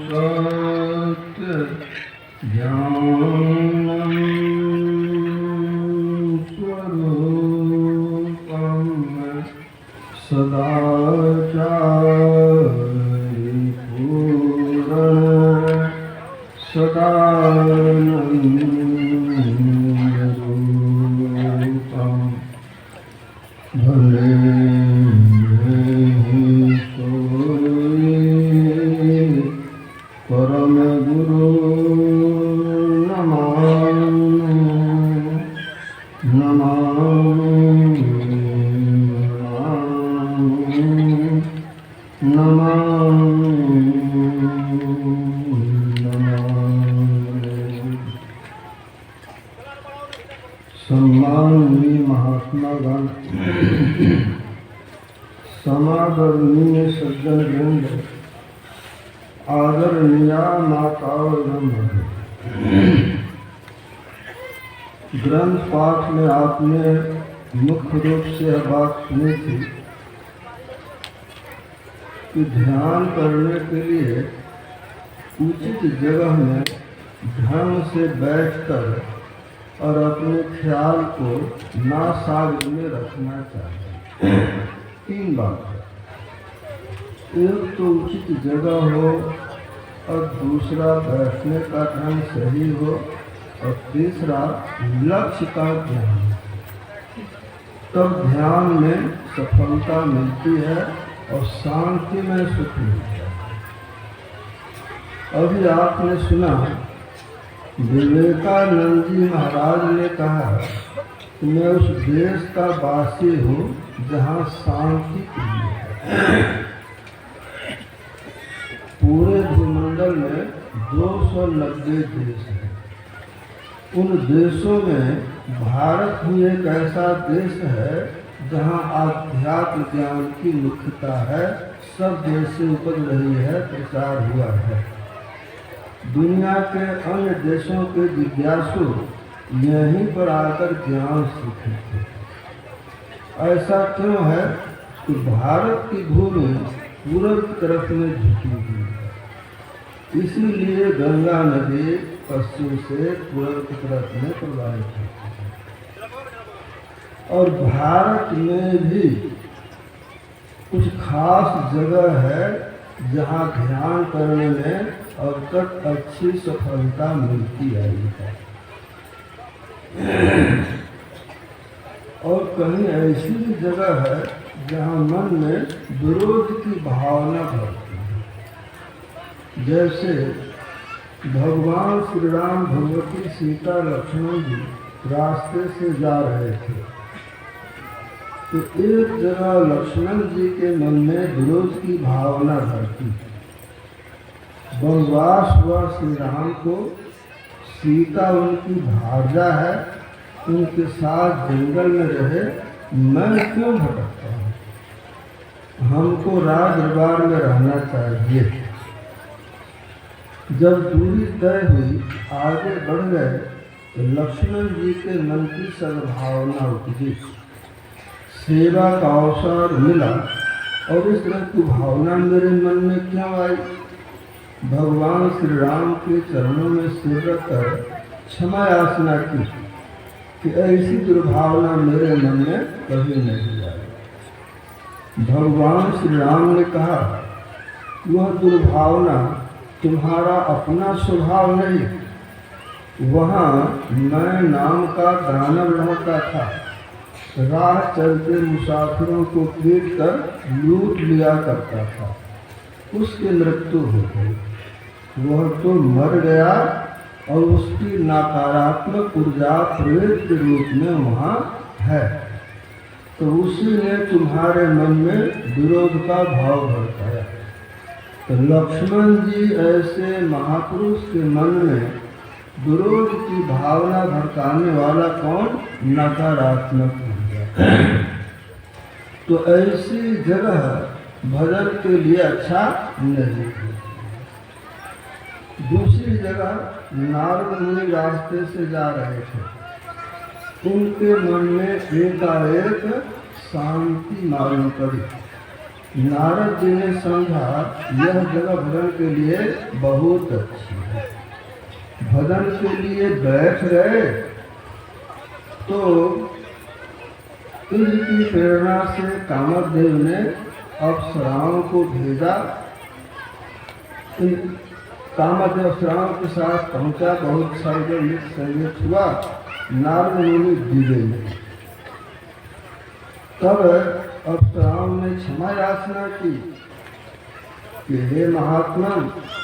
सत्य ज्ञानं स्वरूपं सदाचारि पूर्ण सदानन्दरूपं भले परम गुरु सम्माननीय महात्मा गांधी, समादरणीय सज्जन वृंद, आदरणीय माताओं एवं ग्रंथ पाठ में आपने मुख्य रूप से यह बात सुनी थी कि ध्यान करने के लिए उचित जगह में ढंग से बैठकर और अपने ख्याल को नासाज में रखना चाहिए। 3 बात है, एक तो उचित जगह हो और दूसरा बैठने का ढंग सही हो और तीसरा लक्ष्य का ध्यान। तब ध्यान में सफलता मिलती है और शांति में सुख मिलता है। अभी आपने सुना विवेकानंद जी महाराज ने कहा कि मैं उस देश का वासी हूँ जहाँ शांति प्रिय है। पूरे भूमंडल में 290 देश हैं। उन देशों में भारत ही एक ऐसा देश है जहाँ आध्यात्म ज्ञान की मुख्यता है, सब देश से उपज रही है, प्रचार हुआ है। दुनिया के अन्य देशों के जिज्ञासु यहीं पर आकर ज्ञान सीखे थे। ऐसा क्यों है कि भारत की भूमि पूर्व की तरफ में झुकी हुई है, इसीलिए गंगा नदी पश्चिम से पूर्व की तरफ में प्रवाहित होती है। और भारत में भी कुछ खास जगह है जहाँ ध्यान करने में अब तक अच्छी सफलता मिलती आई है। और कहीं ऐसी भी जगह है जहाँ मन में विरोध की भावना बढ़ती है। जैसे भगवान श्री राम भगवती सीता लक्ष्मण जी रास्ते से जा रहे थे तो एक जगह लक्ष्मण जी के मन में विरोध की भावना बढ़ती। वनवास हुआ श्री राम को, सीता उनकी भार्या है, उनके साथ जंगल में रहे, मैं क्यों भटकता हूँ, हमको राज दरबार में रहना चाहिए। जब दूरी तय हुई आगे बढ़ गए तो लक्ष्मण जी के मन की सद्भावना उपजी, सेवा का अवसर मिला और इस तरह की भावना मेरे मन में क्यों आई। भगवान श्री राम के चरणों में सिर रखकर क्षमा याचना की कि ऐसी दुर्भावना मेरे मन में कभी नहीं आई। भगवान श्री राम ने कहा वह दुर्भावना तुम्हारा अपना स्वभाव नहीं, वहाँ मैं नाम का दानव रहता था, राह चलते मुसाफिरों को पीट कर लूट लिया करता था, उसकी मृत्यु हो गई। वह तो मर गया और उसकी नकारात्मक ऊर्जा प्रेत के रूप में वहाँ है, तो उसी ने तुम्हारे मन में विरोध का भाव भड़काया। तो लक्ष्मण जी ऐसे महापुरुष के मन में विरोध की भावना भड़काने वाला कौन? नकारात्मक ऊर्जा। तो ऐसी जगह भजन के लिए अच्छा नहीं है। दूसरी जगह नारद मुनि रास्ते से जा रहे थे, उनके मन में एकाएक शांति मालूम पड़ी। नारद जी ने समझा यह जगह भजन के लिए बहुत अच्छी है। भजन के लिए बैठ गए तो इंद्र की प्रेरणा से कामदेव ने अप्सराओं को भेजा। कामदेव अप्सराओं के साथ पहुंचा, बहुत संगीत हुआ। नारद मुनि दिवे में तब अप्सराओं ने क्षमा याचना की कि हे महात्मा,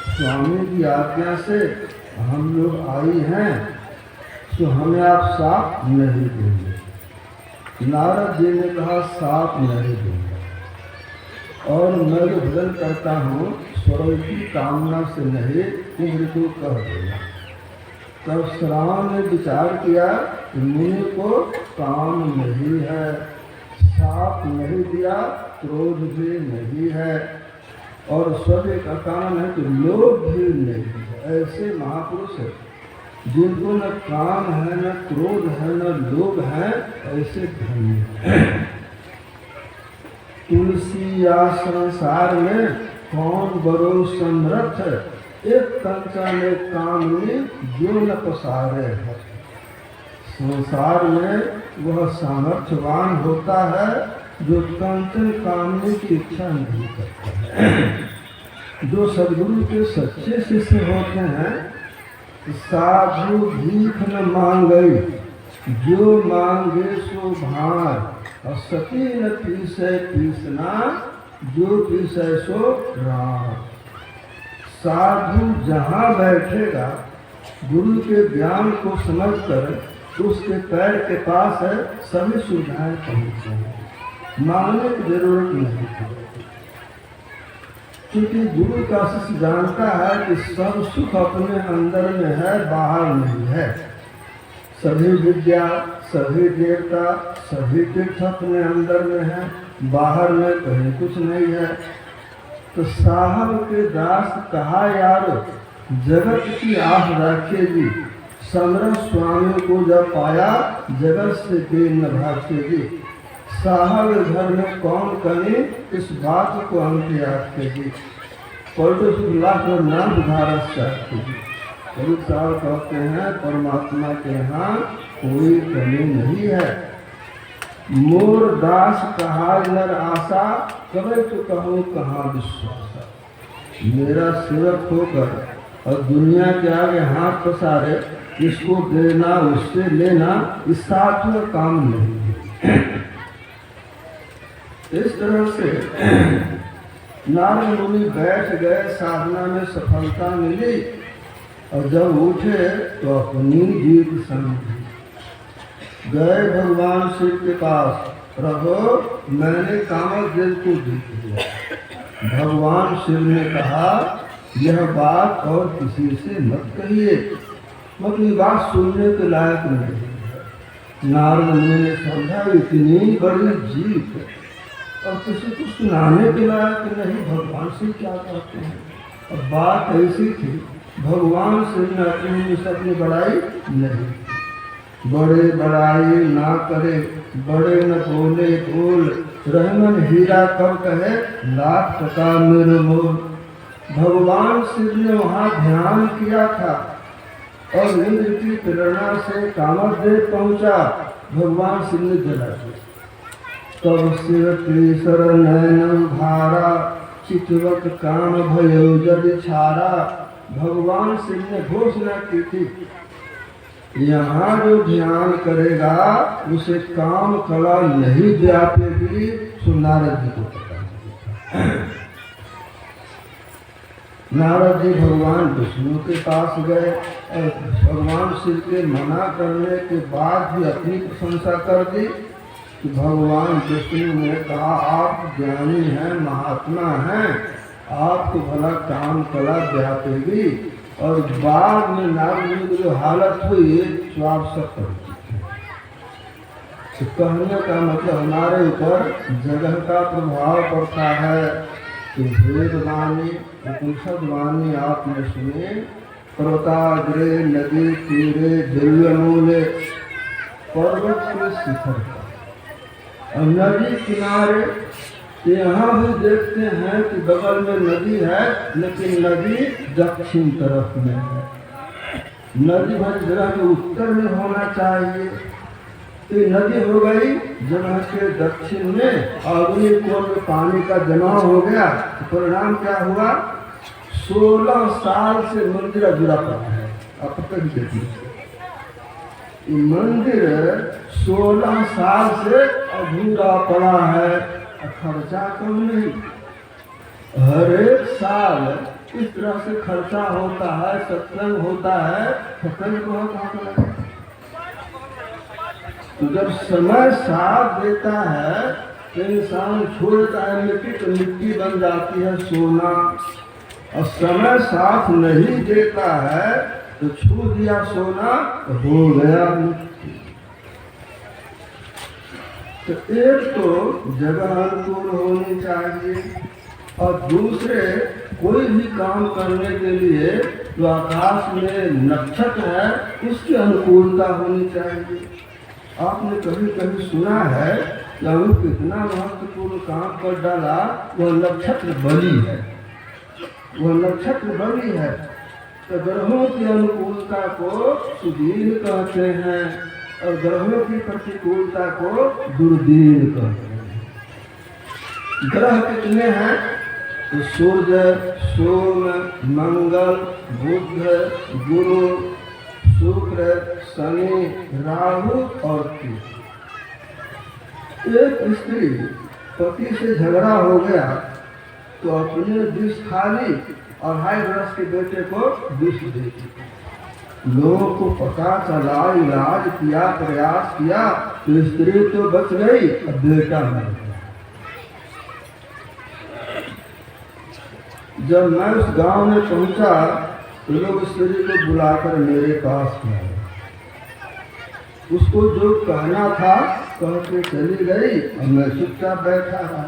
स्वामी की आज्ञा से हम लोग आई हैं, तो हमें आप साथ नहीं देंगे। नारद जी ने कहा साथ नहीं देंगे, और मैं जो भजन करता हूँ स्वर्ग की कामना से नहीं, इंद्र को कह देगा। तब श्रावण ने विचार किया कि मुनि को काम नहीं है, साथ नहीं दिया, क्रोध भी नहीं है, और स्वर्ग का काम है तो लोभ भी नहीं है। ऐसे महापुरुष है जिनको न काम है, न क्रोध है, न लोभ है, ऐसे धन्य। तुलसी या संसार में कौन बड़ो समर्थ, एक कंचा में कामनी जो न पसारे है। संसार में वह सामर्थ्यवान होता है जो कंचन कामनी की इच्छा नहीं करता है। जो सदगुरु के सच्चे शिष्य होते हैं, साधु भीख न मांगे, जो मांगे सो भार, और सती न पीसे पीसना, जो पीसे सो रार। साधु जहाँ बैठेगा गुरु के ज्ञान को समझकर उसके पैर के पास है, सभी सुविधाएं पहुँचेंगी, मांगने की जरूरत नहीं है। क्योंकि गुरु का शिष्य जानता है कि सब सुख अपने अंदर में है, बाहर नहीं है। सभी विद्या, सभी देवता, सभी तीर्थ अपने अंदर में है, बाहर में कहीं कुछ नहीं है। तो साहब के दास कहा यारो, जगत की आह रखेगी, समरस स्वामी को जब पाया, जगत से देन न भागेगी। साहब घर में कौन कमी, इस बात को अंत याद कीजिए। पर नाम भारत चाहती साहब कहते हैं परमात्मा के यहाँ कोई कमी नहीं है। मोर दास कहा नर आशा, कभी तो कहूँ कहाँ विश्वास। मेरा सेवक होकर और दुनिया के आगे हाथ पसारे, इसको देना उससे लेना, इस साथ में काम नहीं। इस तरह से नारद मुनि बैठ गए, साधना में सफलता मिली, और जब उठे तो अपनी जीत समझी। गए भगवान शिव के पास, प्रभु मैंने कामदेव को जीत लिया। भगवान शिव ने कहा यह बात और किसी से मत कहिए, मतलब ये बात सुनने के लायक नहीं है। नारद मुनि ने समझा इतनी बड़ी जीत और किसी को सुनाने के लायक नहीं, भगवान शिव क्या कहते हैं। और बात ऐसी थी, भगवान शिव ने अपनी बड़ाई नहीं, बड़े बड़ाई ना करे, बड़े न बोले बोल, रहमन हीरा कब कहे, लाख टका मेरे मोल। भगवान शिव ने वहाँ ध्यान किया था, और इंद्र की प्रेरणा से कामदेव पहुँचा, भगवान शिव ने जला दिया। तब शिव केसर नयन भारा, चितवत काम भयो जद छारा। भगवान शिव ने घोषणा की थी, यहाँ जो ध्यान करेगा उसे काम कला नहीं व्यापेगी। नारद जी को पता। नारद जी भगवान विष्णु के पास गए, और भगवान शिव के मना करने के बाद भी अपनी प्रशंसा कर दी। भगवान विष्णु ने कहा आप ज्ञानी हैं, महात्मा हैं, आपको भला काम कला व्यापेगी। और बाद में नारद की जो हालत हुई स्वाप सब तो कहने का मतलब हमारे ऊपर जगह का प्रभाव पड़ता है। कि वेदवाणी उपनिषद वाणी आपने सुने, पर्वताग्रे नदी तीरे दिव्य मूले, पर्वत के शिखर पर, और नदी किनारे यहाँ भी देखते हैं कि बगल में नदी है, लेकिन नदी दक्षिण तरफ में है। नदी भरी जगह के उत्तर में होना चाहिए। तो नदी हो गई जगह के दक्षिण में, अग्नि कोण में पानी का जमाव हो गया। तो परिणाम क्या हुआ? 16 साल से मंदिर अधूरा पड़ा है। अब तक देखिए मंदिर 16 साल से अधूरा पड़ा है। खर्चा कम नहीं, हर एक साल इस तरह से खर्चा होता है, सत्संग होता है, सत्संग बहुत तो जब समय साथ देता है तो इंसान छोड़ता है मिट्टी, तो मिट्टी बन जाती है सोना। और समय साथ नहीं देता है तो छू दिया सोना तो हो गया मिट्टी। तो एक तो जगह अनुकूल होनी चाहिए, और दूसरे कोई भी काम करने के लिए जो आकाश में नक्षत्र है उसकी अनुकूलता होनी चाहिए। आपने कभी कभी सुना है कि हम कितना महत्वपूर्ण काम कर डाला, वह नक्षत्र बलि है, वह नक्षत्र बलि है। तो ग्रहों की अनुकूलता को सुदीन कहते हैं और ग्रहों की प्रतिकूलता को दुर्दीन कहते हैं। ग्रह कितने हैं? तो सूर्य, सोम, मंगल, बुध, गुरु, शुक्र, शनि, राहु और केतु। एक स्त्री पति से झगड़ा हो गया तो अपने विष खाली और 2.5 वर्ष के बेटे को विष दे दी। लोगों को पता चला, इलाज किया, प्रयास किया तो स्त्री तो बच गई, अब बेटा मर गया। जब मैं उस गांव में पहुंचा तो लोग स्त्री को बुलाकर मेरे पास आए। उसको जो कहना था कह के चली गई और मैं चुपचाप बैठा रहा।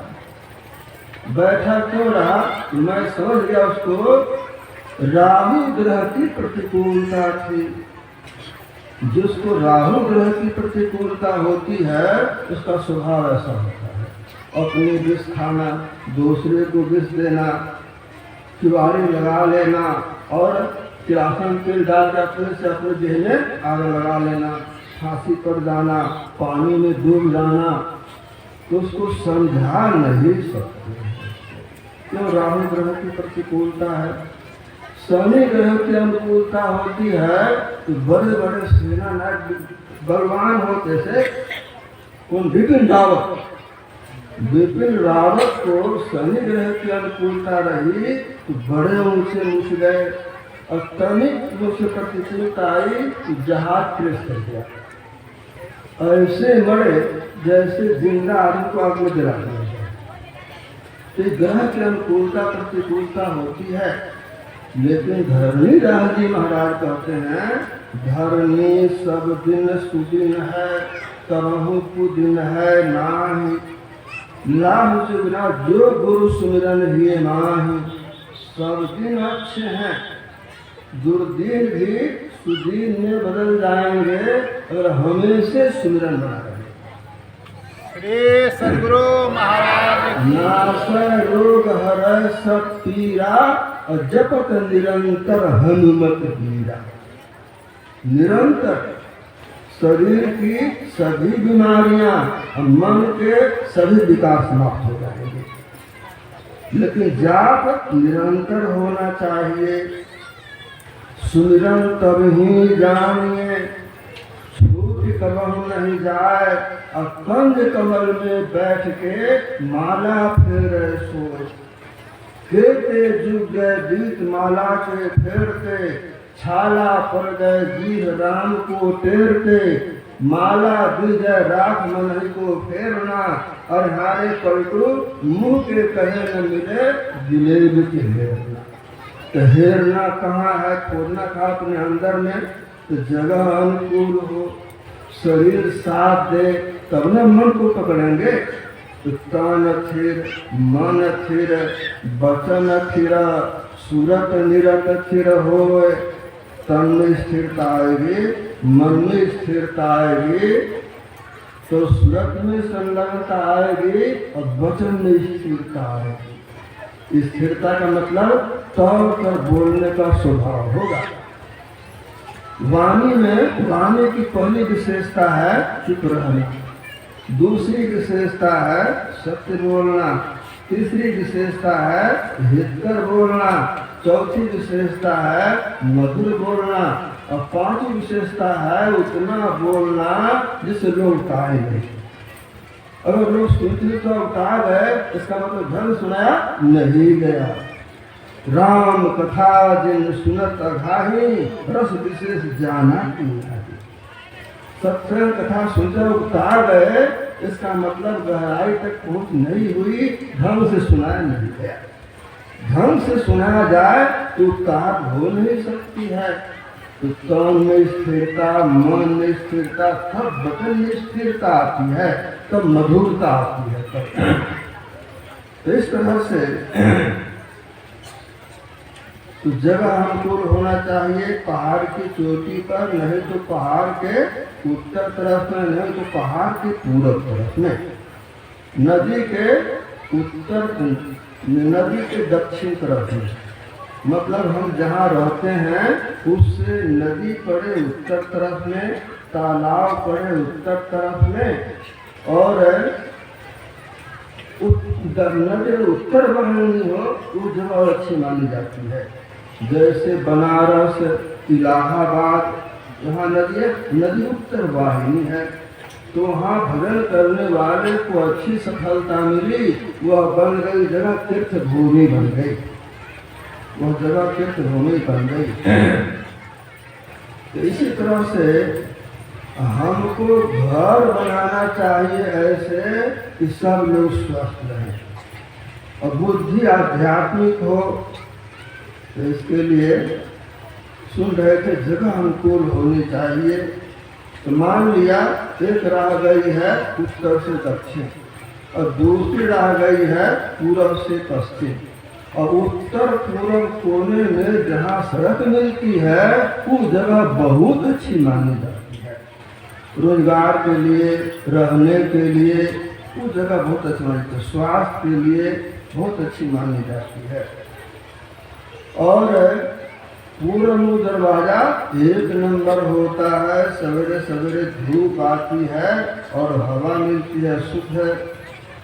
बैठा क्यों रहा? मैं समझ गया उसको राहु ग्रह की प्रतिकूलता थी। जिसको राहु ग्रह की प्रतिकूलता होती है उसका स्वभाव ऐसा होता है, अपने विष खाना, दूसरे को विष देना, किवाड़ी लगा लेना और किरासन तेल डाल कर अपने से अपने देह में आग लगा लेना, फांसी पर जाना, पानी में डूब जाना। तो उसको समझा नहीं सकते क्यों? राहु ग्रह की प्रतिकूलता है। शनि ग्रह की अनुकूलता होती है तो बड़े बड़े सेना नायक बलवान होते से कौन? बिपिन रावत। बिपिन रावत को शनि ग्रह की अनुकूलता रही तो बड़े ऊंचे उठ गए, और तनिक जो से प्रतिकूलता आई तो जहाज क्रैश कर गया। ऐसे मरे जैसे जिंदा आदमी को आग में जला दिया जाए। तो ग्रह की अनुकूलता प्रतिकूलता होती है। लेकिन धरणी दास जी महाराज कहते हैं धरणी सब दिन सुदिन है, करहु कुदिन है नाही। लाभ से बिना जो गुरु सुमिरन हिए माही। सब दिन अच्छे हैं, दुर्दीन भी सुदीन में बदल जाएंगे अगर हमेशा सुमिरन बना रहे। श्री सद्गुरु महाराज नासै रोग हरै सब पीरा, और जपत निरंतर हनुमत वीरा। निरंतर शरीर की सभी बीमारियां और मन के सभी विकास समाप्त हो जाएंगे। लेकिन जाप निरंतर होना चाहिए। सुमिरन तब ही जानिए, छूट कबहु नहीं जाए, और कंद कमल में बैठ के माला फेरे सोच। फेरते जुग गए बीत माला के फेरते, छाला पड़ गए जीव राम को टेरते। माला विजय राख मन को फेरना, और हारे पलटू मुंह के कहे न मिले जिलेबी के हेरना। तो हेरना कहाँ है? खोदना कहाँ? अपने अंदर में। तो जगह अनुकूल हो, शरीर साथ दे तब न मन को पकड़ेंगे। तो तन थिर, मन थिर, वचन थिर, सूरत निरत थिर होए। तन में स्थिरता आएगी, मन में स्थिरता आएगी तो स्मृति में संलग्नता आएगी और वचन में स्थिरता आएगी। स्थिरता का मतलब तौर पर बोलने का स्वभाव होगा। वाणी की पहली विशेषता है चुप रहना, दूसरी विशेषता है सत्य बोलना, तीसरी विशेषता है हितकर बोलना, चौथी विशेषता है मधुर बोलना और पांचवी विशेषता है उतना बोलना जिससे लोग उतारे नहीं। अगर लोग सुनते तो उतार गए, इसका मतलब धर्म सुनाया नहीं गया। राम कथा जिन सुनत अघाही, रस विशेष जाना नहीं। सत्संग कथा सुनकर उतार गए, इसका मतलब गहराई तक पहुंच नहीं हुई, ढंग से सुनाया नहीं गया। ढंग से सुनाया जाए तो उतार हो नहीं सकती है। तो तन में स्थिरता, मन में स्थिरता, तब वचन में स्थिरता आती है, तब मधुरता आती है। तब तो इस तरह से तो जगह अनुकूल होना चाहिए पहाड़ की चोटी पर, नहीं तो पहाड़ के उत्तर तरफ में, नहीं तो पहाड़ के पूर्व तरफ में, नदी के उत्तर, नदी के दक्षिण तरफ में। मतलब हम जहाँ रहते हैं उससे नदी पड़े उत्तर तरफ में, तालाब पड़े उत्तर तरफ में, और नदी उत्तर वाहिनी हो वो जगह अच्छी मानी जाती है। जैसे बनारस, इलाहाबाद, यहाँ नदी उत्तर वाहिनी है, तो वहाँ भजन करने वाले को अच्छी सफलता मिली, वह बन गई जगह तीर्थ भूमि बन गई, वह जगह तीर्थ भूमि बन गई। तो इसी तरह से हमको घर बनाना चाहिए ऐसे कि सब लोग स्वस्थ रहें और बुद्धि आध्यात्मिक हो। तो इसके लिए सुन रहे थे जगह अनुकूल होनी चाहिए। तो मान लिया एक राह गई है उत्तर से दक्षिण और दूसरी राह गई है पूर्व से पश्चिम, और उत्तर पूर्व कोने में जहाँ सड़क मिलती है वो जगह बहुत अच्छी मानी जाती है। रोजगार के लिए, रहने के लिए वो जगह बहुत अच्छी मानी जाती है, स्वास्थ्य के लिए बहुत अच्छी मानी जाती है। और पूर्व मुँह दरवाजा एक नंबर होता है, सवेरे सवेरे धूप आती है और हवा मिलती है शुद्ध।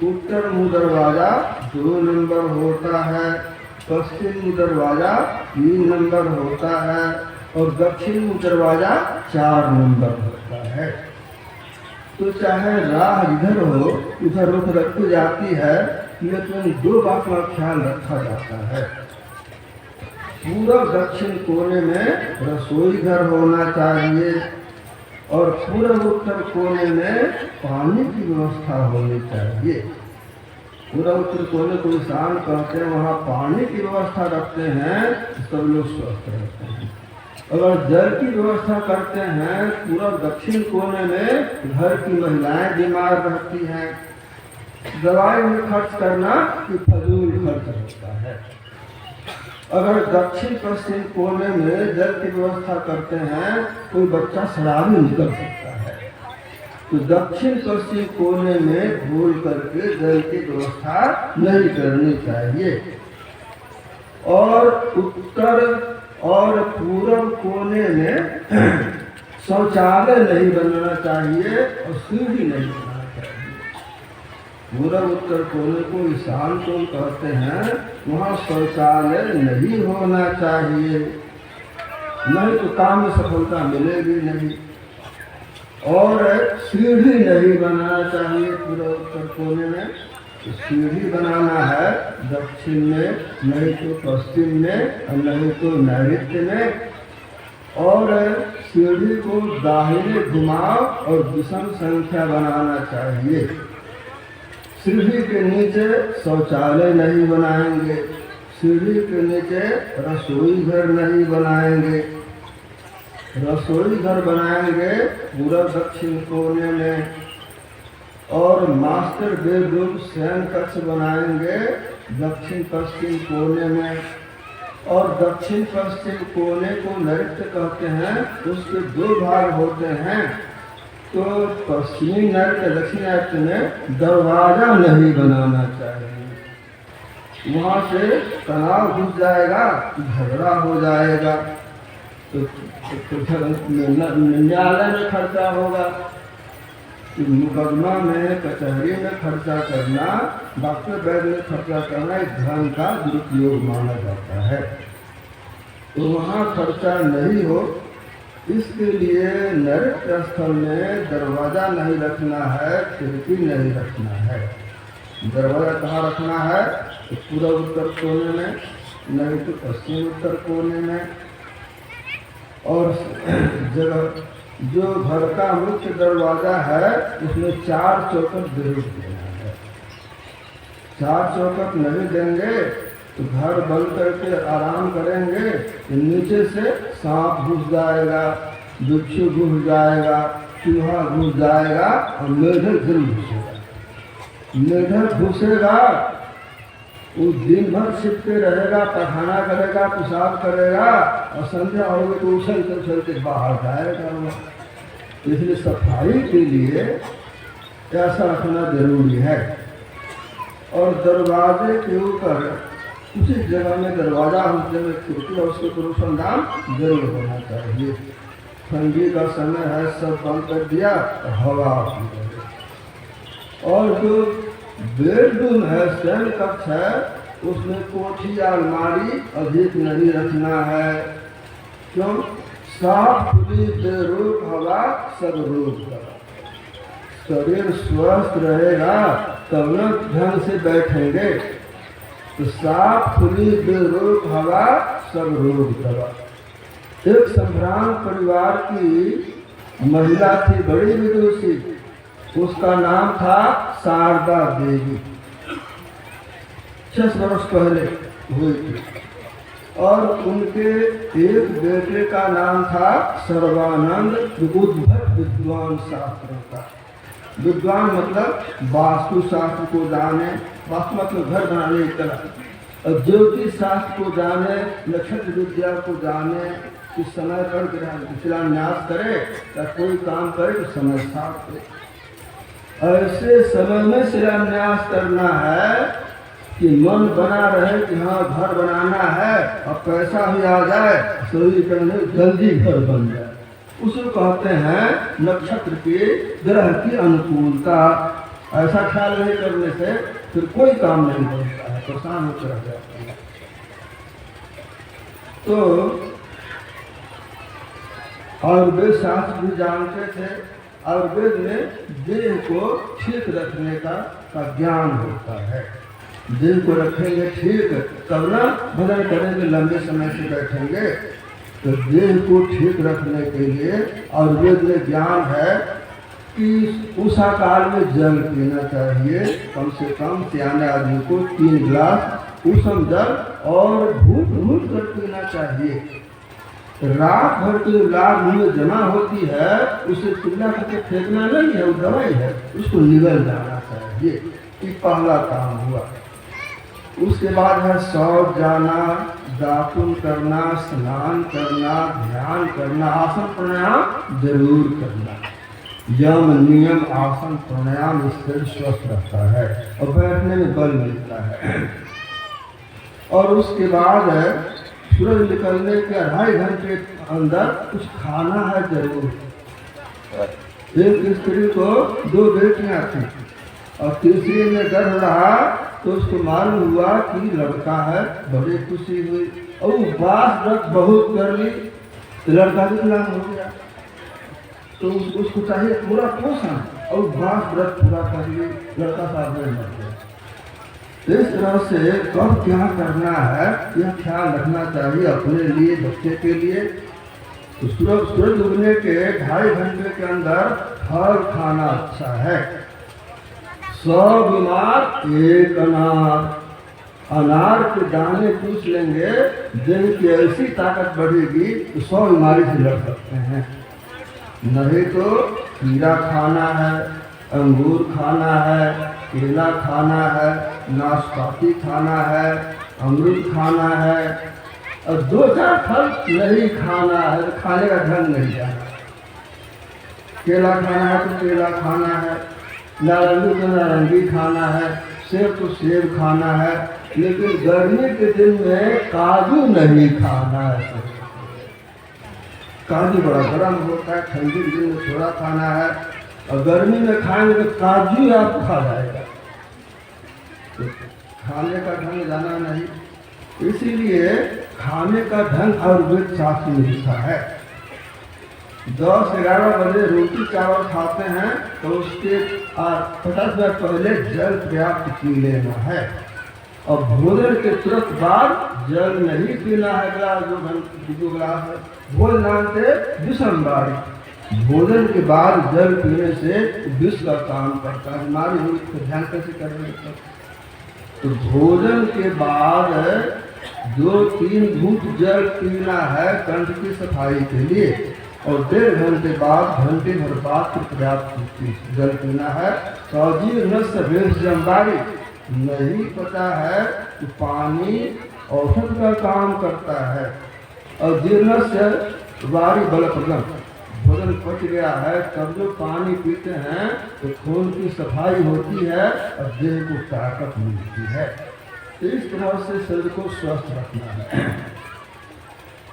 उत्तर मुँह दरवाजा 2 नंबर होता है, पश्चिम मुँह दरवाजा 3 नंबर होता है और दक्षिण मुँह दरवाजा 4 नंबर होता है। तो चाहे राह इधर हो उधर रुख रखी जाती है, लेकिन 2 बात का ख्याल रखा जाता है। पूर्व दक्षिण कोने में रसोई घर होना चाहिए और पूर्व उत्तर कोने में पानी की व्यवस्था होनी चाहिए। पूर्व उत्तर कोने को ईशान कहते हैं, वहाँ पानी की व्यवस्था रखते हैं तो सब लोग स्वस्थ रहते हैं। अगर जल की व्यवस्था करते हैं पूर्व दक्षिण कोने में, घर की महिलाएं बीमार रहती हैं। दवाई में खर्च करना कि फजूल खर्च होता है। अगर दक्षिण पश्चिम कोने में जल की व्यवस्था करते हैं, कोई बच्चा शराबी निकल सकता है, तो दक्षिण पश्चिम कोने में भूल करके जल की व्यवस्था नहीं करनी चाहिए। और उत्तर और पूर्व कोने में शौचालय नहीं बनना चाहिए और सीढ़ी नहीं बनना चाहिए। पूर्व उत्तर कोने को ईशान कोण कहते हैं, वहाँ शौचालय नहीं होना चाहिए, नहीं तो काम में सफलता मिलेगी नहीं। और सीढ़ी नहीं बनाना चाहिए पूर्व उत्तर कोने में, तो सीढ़ी बनाना है दक्षिण में, नहीं तो पश्चिम में और नहीं तो नैऋत्य में। और सीढ़ी को दाहिने घुमाव और विषम संख्या बनाना चाहिए। सीढ़ी के नीचे शौचालय नहीं बनाएंगे, सीढ़ी के नीचे रसोई घर नहीं बनाएंगे। रसोई घर बनाएंगे पूर्व दक्षिण कोने में, और मास्टर बेडरूम शयन कक्ष बनाएंगे दक्षिण पश्चिम कोने में। और दक्षिण पश्चिम कोने को नैऋत्य कहते हैं। उसके 2 भाग होते हैं, तो पश्चिमी नर्क दक्षिण नर्क में दरवाजा नहीं बनाना चाहिए। वहाँ से तनाव घुस जाएगा, झगड़ा हो जाएगा, तो न्यायालय में खर्चा होगा। मुकदमा में, कचहरी में खर्चा करना, डॉक्टर वैद्य में खर्चा करना एक धन का दुरुपयोग माना जाता है। तो वहाँ खर्चा नहीं हो, इसके लिए नरक स्थल में दरवाजा नहीं रखना है, खिड़की नहीं रखना है। दरवाजा कहाँ रखना है? तो पूर्व उत्तर कोने में, नहीं तो पश्चिम उत्तर कोने में। और जगह जो घर का मुख्य दरवाजा है उसमें 4 चौखट जरूर देना है। 4 चौखट नहीं देंगे तो घर बंद करके आराम करेंगे तो नीचे से सांप घुस जाएगा, बिच्छू घुस जाएगा, चूहा घुस जाएगा और मेढक जरूर घुसेगा। मेढक घुसेगा, वो दिन भर छिपके रहेगा, पखाना करेगा, पेशाब करेगा और संध्या होगी तो उछल के बाहर जाएगा। इसलिए सफाई के लिए ऐसा रखना जरूरी है। और दरवाजे के ऊपर उसी जगह में दरवाजा होने में खिड़की और उसके रोशनदान जरूर होना चाहिए। ठंडी का समय है, सब बंद कर दिया तो हवा आती है। और जो बेडरूम है, शयन कक्ष है, उसमें कोठी या अलमारी अधिक नहीं रखना है। क्यों? साफ खुली बेरोक हवा सब रोक करा। शरीर स्वस्थ रहेगा तब न ढंग से बैठेंगे। तो साफ खुली बेरोक हवा सब रोक करा। एक संभ्रांत परिवार की महिला थी, बड़ी विदुषी। उसका नाम था शारदा देवी। 6 वर्ष पहले हुई थी। और उनके एक बेटे का नाम था सर्वानंद, उद्भट विद्वान शास्त्रों का। विद्वान मतलब वास्तु शास्त्र को जाने, वास्तु मतलब घर बनाने की कला, और ज्योतिष शास्त्र को जाने, नक्षत्र विद्या को जाने, कि समय पर शिलान्यास करे या कोई काम करे तो समय साथ दे। ऐसे समय में शिलान्यास करना है कि मन बना रहे कि हाँ घर बनाना है और पैसा भी आ जाए, शरीर करने जल्दी घर बन जाए। उसको कहते हैं नक्षत्र के ग्रह की अनुकूलता। ऐसा ख्याल नहीं करने से फिर कोई काम नहीं बनता है, परेशान होकर रह जाता है। तो आयुर्वेद शास्त्र भी जानते थे। आयुर्वेद में देह को ठीक रखने का ज्ञान होता है। देह को रखेंगे ठीक तब ना भजन करेंगे, लंबे समय से बैठेंगे। तो देह को ठीक रखने के लिए आयुर्वेद में ज्ञान है कि उषा काल में जल पीना चाहिए। कम से कम सियाने आदमी को 3 गिलास उषम जल और घूट कर पीना चाहिए। रात भर की लार मुँह में जमा होती है, उसे चिल्ला करके फेंकना नहीं है, वो दवाई है, उसको निगल जाना चाहिए। ये पहला काम हुआ। उसके बाद है शौच जाना, दातुन करना, स्नान करना, ध्यान करना, आसन प्राणायाम जरूर करना। यम नियम आसन प्राणायाम इससे स्वस्थ रहता है और बैठने में बल मिलता है। और उसके बाद है सूरज निकलने के 2.5 घंटे अंदर कुछ खाना है जरूर। एक स्त्री को 2 बेटियां थी और तीसरी में गर्भ रहा तो उसको मालूम हुआ कि लड़का है, बड़ी खुशी हुई। और उपवास व्रत बहुत कर ली तो लड़का विकलांग हो गया। तो उसको चाहिए पूरा पोषण और उपवास व्रत पूरा कर ली, लड़का साथ में मर गया। इस तरह से कब क्या करना है यह ख्याल रखना चाहिए अपने लिए, बच्चे के लिए। तो सूरज उगने के 2.5 घंटे के अंदर फल खाना अच्छा है। 100 बीमार 1 अनार। अनार के दाने चूस लेंगे, देह की ऐसी ताकत बढ़ेगी तो 100 बीमारी से लड़ सकते हैं। नहीं तो खीरा खाना है, अंगूर खाना है, केला खाना है, नाशपाती खाना है, अमरूद खाना है और 2-4 फल नहीं खाना है। तो खाने का ढंग नहीं जाना। केला खाना है तो केला खाना है, नारंगी तो नारंगी खाना है, सेब तो सेब खाना है। लेकिन गर्मी के दिन में काजू नहीं खाना है। काजू बड़ा गर्म होता है, ठंडी के दिन में थोड़ा खाना है, और गर्मी में खाएंगे तो काजू ही आपको खा जाएगा। तो खाने का ढंग जाना नहीं, इसीलिए खाने का ढंग आयुर्वेद शास्त्र में लिखा है। 10-11 बजे रोटी चावल खाते हैं तो उसके 50 मिनट पहले जल पर्याप्त पी लेना है, और भोजन के तुरंत बाद जल नहीं पीना है। गिलास 2 गिलास है, भोजन से विषमवारी। भोजन के बाद जल पीने से विष का काम करता है। हमारी हुई ध्यान कैसे कर रहे हैं? तो भोजन के बाद 2-3 घूंट जल पीना है कंठ की सफाई के लिए, और 1.5 घंटे बाद घंटे भर बाद पर्याप्त जल पीना है। सौजी नस वेश जमबारी नहीं पता है कि पानी औषध का काम करता है, और जीर्ण से वारी बल प्रदम। भोजन पच गया है तब जो पानी पीते हैं तो खून की सफाई होती है और देह को ताकत मिलती है। इस तरह से शरीर को स्वस्थ रखना है।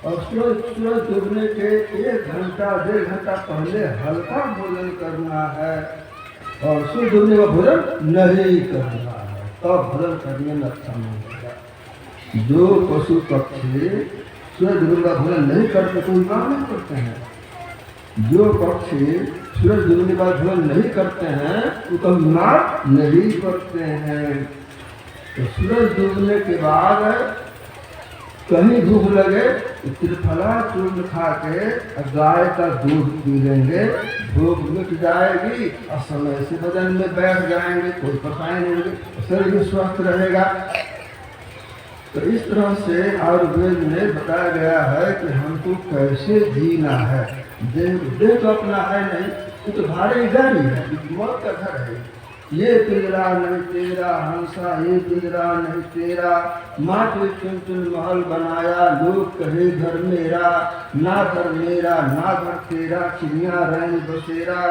और सूरज डूबने के 1 घंटा 1.5 घंटा पहले हल्का भोजन करना है, और सूरज डूबने का भोजन नहीं करना है, तब भोजन करने में अच्छा मिलेगा। जो पशु पक्षी सूरज डूबने का भोजन नहीं करते तो बीमार नहीं करते हैं। जो पक्षी सूरज डूबने का भोजन नहीं करते हैं वो कभी बीमार नहीं पड़ते हैं। तो सूरज डूबने के बाद कहीं भूख लगे तो त्रिफला चूर्ण खा के गाय का दूध पी लेंगे, भूख मिट जाएगी और समय से बदन में बैठ जाएंगे, कोई परेशानी नहीं होगी, शरीर भी स्वस्थ रहेगा। तो इस तरह से आयुर्वेद में बताया गया है कि हमको कैसे जीना है। देह तो अपना है नहीं, ये तो भारी गाड़ी है, मौत का घर है। ये पिंजरा नहीं तेरा हंसा, ये पिंजरा नहीं तेरा, माटी चुन महल बनाया, लोग कहे घर मेरा, ना घर मेरा ना घर तेरा, चिड़िया रैन बसेरा,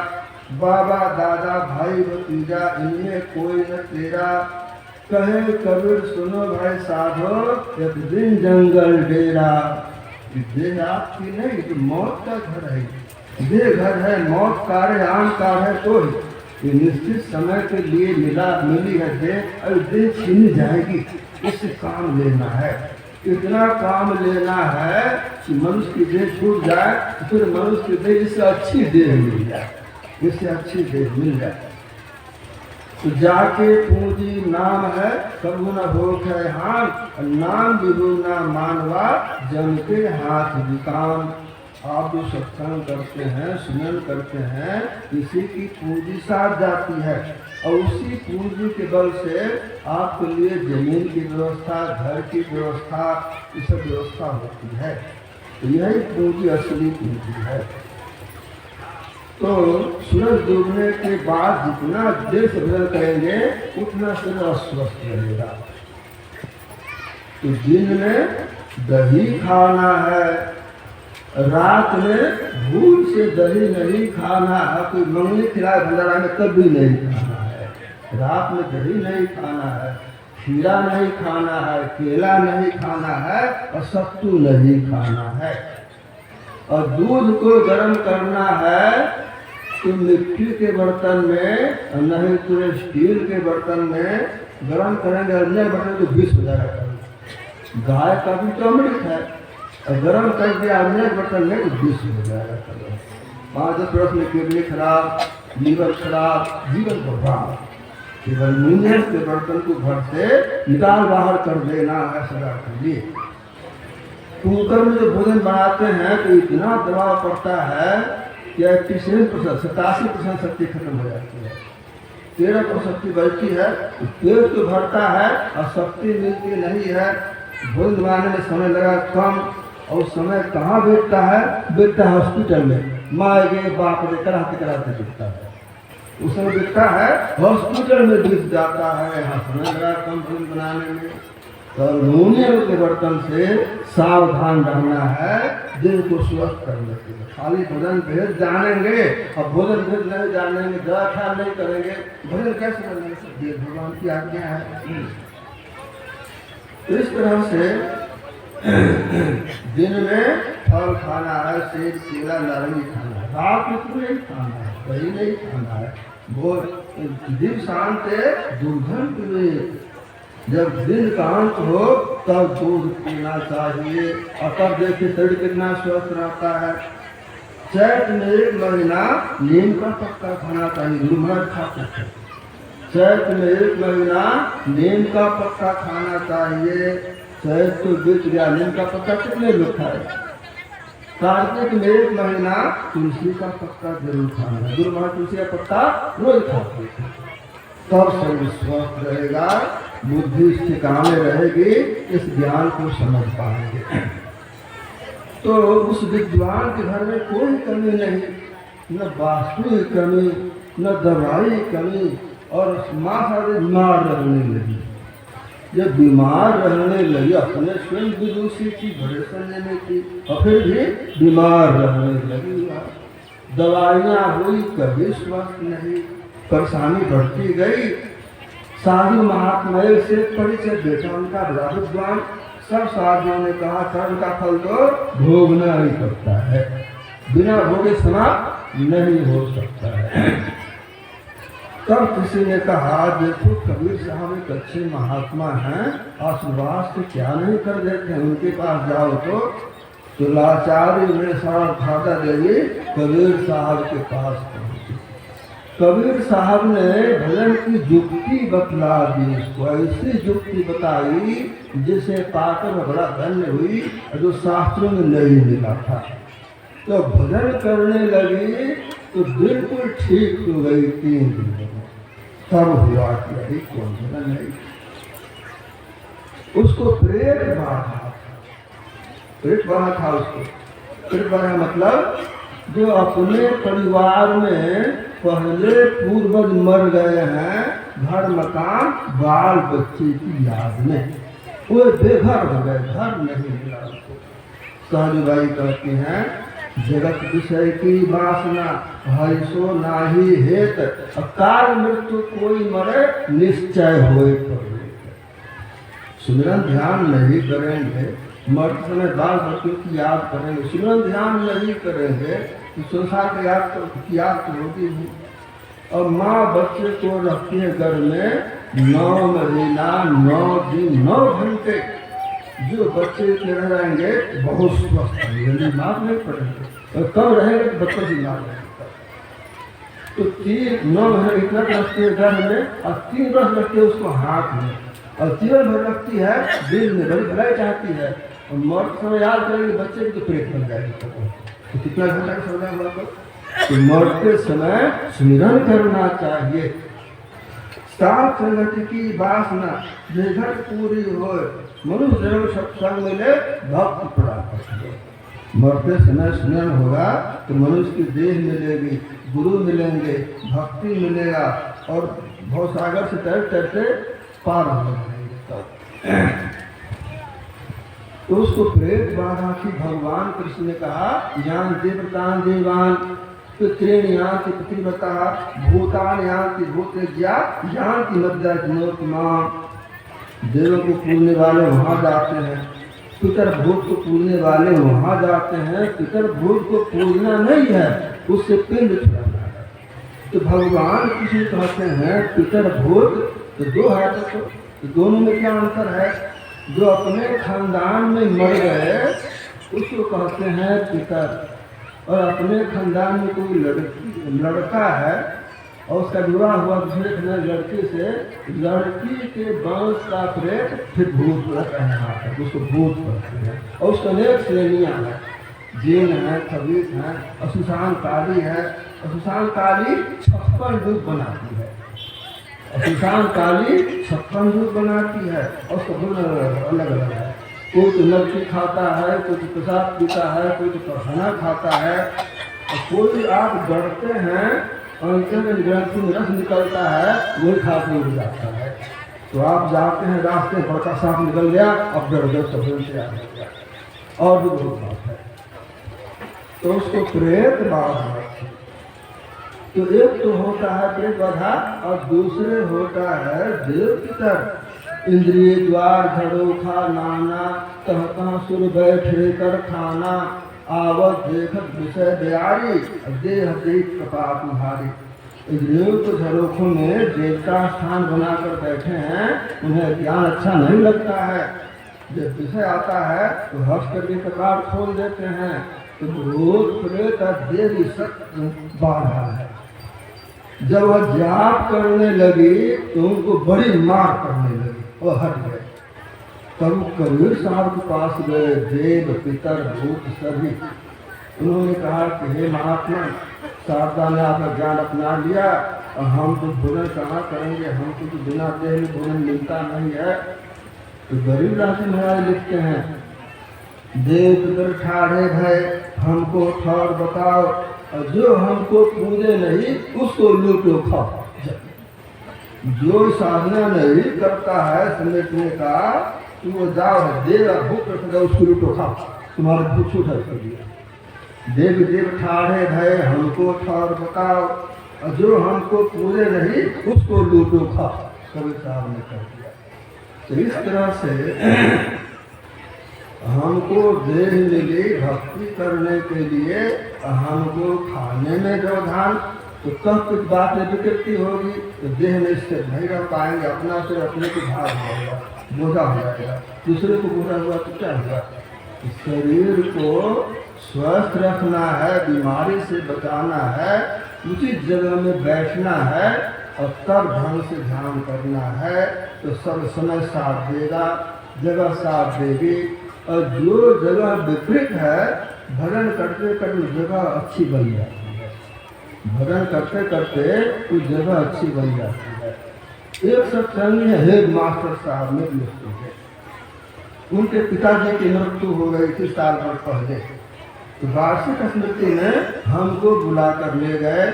बाबा दादा भाई भतीजा इनमें कोई न तेरा, कहे कबीर सुनो भाई साधो एक दिन जंगल डेरा। देह आपकी नहीं, तो मौत का घर है। देह घर है, मौत कार है, आम कार है, तो ये निश्चित समय के लिए मिली है देह, और देह छीन जाएगी। इससे काम लेना है, इतना काम लेना है कि मनुष्य की देह छूट जाए तो फिर मनुष्य की देह इससे अच्छी देह मिल जाए, इससे अच्छी देह मिल जाए। तो जाके पूंजी नाम है कबू न हो है हान, नाम विभु न मानवा जन के हाथ विकाम। आप जो सत्संग करते हैं, सुनन करते हैं, इसी की पूंजी साथ जाती है, और उसी पूंजी के बल से आपके लिए जमीन की व्यवस्था, घर की व्यवस्था, ये सब व्यवस्था होती है। तो यही पूंजी असली पूंजी है। तो सूरज डूबने के बाद जितना देर से भोजन करेंगे उतना शरीर स्वस्थ रहेगा। तो दिन में दही खाना है, रात में भूल से दही नहीं खाना है। कोई मंगनी खिलाए भंडारा में तब भी नहीं खाना है। रात में दही नहीं खाना है, खीरा नहीं खाना है, केला नहीं खाना है, और सत्तू नहीं खाना है। और दूध को गर्म करना है तो मिट्टी के बर्तन में, नहीं तो स्टील के बर्तन में गर्म करेंगे। अन्य बर्तन तो विष हो जाएगा। गाय का भी तो अमृत है, और गर्म कर दिया अन्य बर्तन में तो विष हो जाएगा। 5-10 वर्ष में किडनी खराब, लीवर खराब, जीवन बर्बाद। केवल नींद के बर्तन को घर से निकाल बाहर कर देना है सदा के लिए। कुकर में जो भोजन बनाते हैं तो इतना दबाव पड़ता है कि 87% शक्ति खत्म हो जाती है। 13% शक्ति बचती है। तो पेट तो भरता है और शक्ति मिलती नहीं है। भोजन बनाने में समय लगा कम, और समय कहाँ बीतता है हॉस्पिटल में। माँ गे बाप रे कराते बीतता है। उस समय बीतता है हॉस्पिटल में बीत जाता है। यहाँ समय लगा कम भोजन बनाने में। तो नूने के बर्तन से सावधान रहना है, दिल को स्वस्थ करने के लिए। खाली भोजन भेद जानेंगे और भोजन भेद नहीं जानेंगे, दवा ख्याल नहीं करेंगे, भोजन कैसे करेंगे? ये भगवान की आज्ञा है। तो इस तरह से दिन में फल खाना है, सेब केला नारंगी खाना है, रात में कुछ नहीं खाना है, दही नहीं खाना है। वो दिन शांत दुर्धन पीवे, जब दिन का अंत हो तब दूध पीना चाहिए। और तब देखिए शरीर कितना स्वस्थ रहता है। चैत में 1 महीना नीम का पत्ता खाना चाहिए, गुरु महाराज खाते थे। चैत में 1 महीना नीम का पत्ता खाना चाहिए। चैत तो बीत गया, नीम का पत्ता कितने लोग खाए? कार्तिक में 1 महीना तुलसी का पत्ता जरूर खाना है, गुरु महाराज तुलसी का पत्ता रोज खाते थे। तब शरीर स्वस्थ रहेगा, बुद्धि ठिकाने रहेगी, इस ज्ञान को समझ पाएंगे। तो उस विद्वान के घर में कोई कमी नहीं, न वास्तु की कमी, न दवाई की कमी। और माँ सारे बीमार रहने लगी। जब बीमार रहने लगी, अपने स्वयं विदुषी की भरोसा लेने की, और फिर भी बीमार रहने लगी। दवाइयाँ हुई, कभी स्वस्थ नहीं, परेशानी बढ़ती गई। साधु महात्मा से परिचय बेटा उनका बड़ा विद्वान। सब साधुओं ने कहा कर्म का फल तो भोगना ही पड़ता है, बिना भोगे समाप्त नहीं हो सकता है। तब किसी ने कहा देखो कबीर साहब एक अच्छे महात्मा हैं, आशीर्वाद से क्या नहीं कर देते हैं, उनके पास जाओ। तो लाचारी में सारा खाता देवी कबीर साहब के पास पहुंची। कबीर साहब ने भजन की युक्ति बतला दी, उसको ऐसी युक्ति बताई जिसे पाकर बड़ा धन्य हुई, जो शास्त्रों में नहीं मिला था। तो भजन करने लगी तो बिल्कुल ठीक हो गई 3 दिन में। तब हुआ कि अभी कौन भजन नहीं। उसको प्रेत बाधा था, प्रेत बाधा था उसको। प्रेत बाधा मतलब जो अपने परिवार में पहले पूर्वज मर गए हैं, घर मकान बाल बच्चे की याद में, वो बेघर हो गए, घर नहीं मिला उनको। सहजबाई कहती हैं जगत विषय की वासना है सो नाही हेत, काल मृत्यु कोई मरे निश्चय होए पड़े। सुमिरन ध्यान नहीं करेंगे, मरते समय बाल बच्चों की याद करेंगे, सुमिरन ध्यान नहीं करेंगे तो संसार की याद तो होती है। और माँ बच्चे को रखती है घर में 9 महीना 9 दिन 9 घंटे। जो बच्चे के रह जाएंगे बहुत स्वस्थ रहेंगे, बीमार नहीं पड़ेंगे, और कम रहेंगे तो बच्चे बीमार रहेंगे। तो 9 महीने इतना रखती है घर में, और 3 वर्ष रखती है उसको हाथ में, और 3 भर रखती है दिल में, बड़ी भलाई चाहती है। और मरते समय याद करेंगे बच्चे की तो पेट बन जाएगी। तो कितना घंटा का समय हुआ तो मरते समय स्मरण करना चाहिए। सात संगति की वासना निर्घट पूरी हो, मनुष्य जन्म सत्संग मिले भक्त प्राप्त हो। मरते समय स्मरण होगा तो मनुष्य की देह मिलेगी, गुरु मिलेंगे, भक्ति मिलेगा, और भवसागर से तैरते पार हो जाएंगे। तो उसको प्रेत बाधा की भगवान कृष्ण ने कहा ज्ञान देवतान देवान पितृण यान्ति पितृव्रता भूतान यान्ति भूतज्ञा यान्ति मद्यात्मोत्तमाम। देवों को पूजने वाले वहाँ जाते हैं, पितर भूत को पूजने वाले वहाँ जाते हैं। पितर भूत को पूजना नहीं है, उससे पिंड छुड़ाना है। तो भगवान कृष्ण कहते हैं पितर भूत तो 2 है, तो दोनों में क्या अंतर है? जो अपने खानदान में मर गए उसको कहते हैं पितर, और अपने खानदान में कोई लड़का है और उसका विवाह हुआ दूसरे लड़के से, लड़की के वंश का प्रेत फिर भूत रहता है, उसको भूत कहते हैं। और उसका अनेक श्रेणियाँ हैं, जीन है, खबीस है, और सुशांत काली है। और सुशांत काली 56 रूप बनाती है, और सुशांत काली 56 रूप बनाती है, और उसका गुण अलग अलग है। कोई तो लड़की खाता है, कोई तो प्रसाद पीता है, कोई तो पढ़ाना खाता है, और कोई आप डरते हैं अंतर ग्रंथि में रस निकलता है, वही खा के उड़ जाता है। तो आप जाते हैं रास्ते में बड़का सांप निकल गया, अब डर डर सब तैयार हो गया। और भी बहुत बात है, तो उसको प्रेत बाधा। तो एक तो होता है प्रेत बाधा और दूसरे होता है देव पितर। इंद्रिय द्वार झरोखा नाना, तह तह सुर बैठे कर खाना, आवत देखत विषय दयारी, देह देख प्रताप भारी। इंद्रियों के झरोखों में देवता स्थान बनाकर बैठे हैं, उन्हें ज्ञान अच्छा नहीं लगता है। जब विषय आता है तो हर्ष करके कपाट खोल देते हैं। तो भूत प्रेत देवी सत्य बाधा है। जब वह जाप करने लगी तो उनको बड़ी मार करने लगी, वो हट गए। तब कबीर साहब के पास गए देव पितर भूत सभी। उन्होंने कहा कि हे महात्मा, शारदा ने आपका ज्ञान अपना लिया और हम तो भोजन कहाँ करेंगे, हमको तो बिना देह में भोजन मिलता नहीं है। तो गरीब राशि महाराज लिखते हैं, देव पितर ठाढ़े भय हमको ठौर बताओ, और जो हमको पूजे नहीं उसको लूटो खाओ। जो साधना नहीं करता है समेटने का, तो वो जाओ देव भूख रखेगा, उसको लूटो खाओ, तुम्हारे भूख छूट कर दिया। देव देव ठाढ़े भय हमको ठौर बताओ, और जो हमको पूजे नहीं उसको लूटो खाओ, कबीर साहब ने कह दिया। तो इस तरह से हमको देह मिली भक्ति करने के लिए, हमको खाने में व्यवधान, तो कब कुछ बात विकृति होगी तो देह में इससे नहीं रह पाएंगे, अपना से अपने को भार होगा, बोझा हो जाएगा। दूसरे को बोझा हुआ तो क्या हुआ। शरीर को स्वस्थ रखना है, बीमारी से बचाना है, उचित जगह में बैठना है और तब ढंग से ध्यान करना है, तो सब समय साथ देगा, जगह साथ देगी। और जो जगह विपरीत है, भजन करते करते जगह अच्छी बन जाती है, भजन करते करते उस जगह अच्छी बन जाती है। एक सत्संगी हेड मास्टर साहब में लिखते थे, उनके पिताजी की मृत्यु हो गई थी साल भर पहले। तो वार्षिक स्मृति में हमको बुला कर ले गए।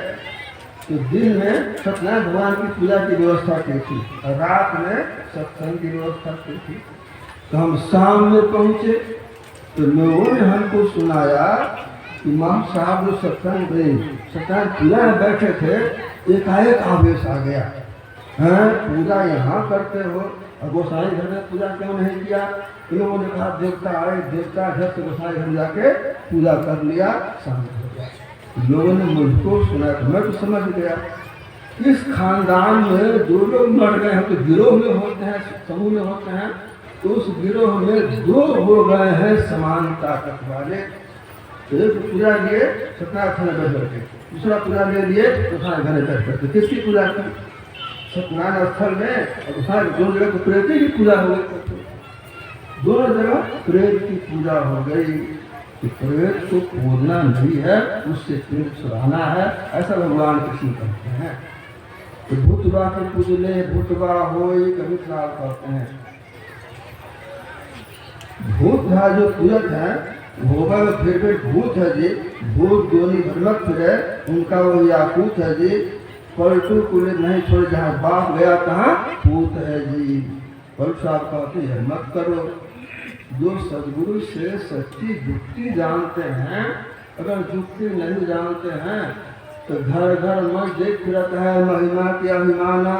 तो दिन में सत्यनारायण भगवान की पूजा की व्यवस्था की थी और रात में सत्संग की व्यवस्था की थी। तो हम शाम में पहुँचे तो लोगों ने हमको सुनाया कि माँ साहब जो सत्संग पूजा में बैठे थे, एकाएक आवेश आ गया, हैं पूजा यहाँ करते हो और गोसाई घर में पूजा क्यों नहीं किया। इन लोगों ने कहा देवता आए, देवता घर से गोसाई घर जाके पूजा कर लिया, शांत हो गया। लोगों ने मुझको सुना तो मैं तो समझ गया, इस खानदान में जो लोग मर गए हैं तो गिरोह में होते हैं, समूह में होते हैं, तो उस गिरोह में दो हो गए हैं समान ताकत वाले। तो एक पूजा लिए सत्यनारायण घर बैठ करके, दूसरा पूजा ले लिए गोसाई घर बैठ करके। किसकी पूजा की? सत्यनारायण स्थल में और गोसाई दोनों जगह तो प्रेत की पूजा हो गई, दोनों जगह प्रेत की पूजा हो गई। तो प्रेत को पूजना नहीं है, उससे प्रेत छुड़ाना है, ऐसा भगवान कृष्ण कहते हैं। तो भूतवा के पूजले भूतवा हो कभी खराब कहते हैं। भूत जो पूजक है होगा वो फिर भूत है जी, भूत जोनी भ्रमक फिरे, उनका वो याकूत है जी, पलटू कुल नहीं छोड़ जहाँ बाप गया कहाँ भूत है जी। पलटू साहब कहते हैं मत करो। जो सदगुरु से सच्ची जुक्ति जानते हैं, अगर जुक्ति नहीं जानते हैं तो घर घर मन देख फिरता है महिमा की अभिमाना,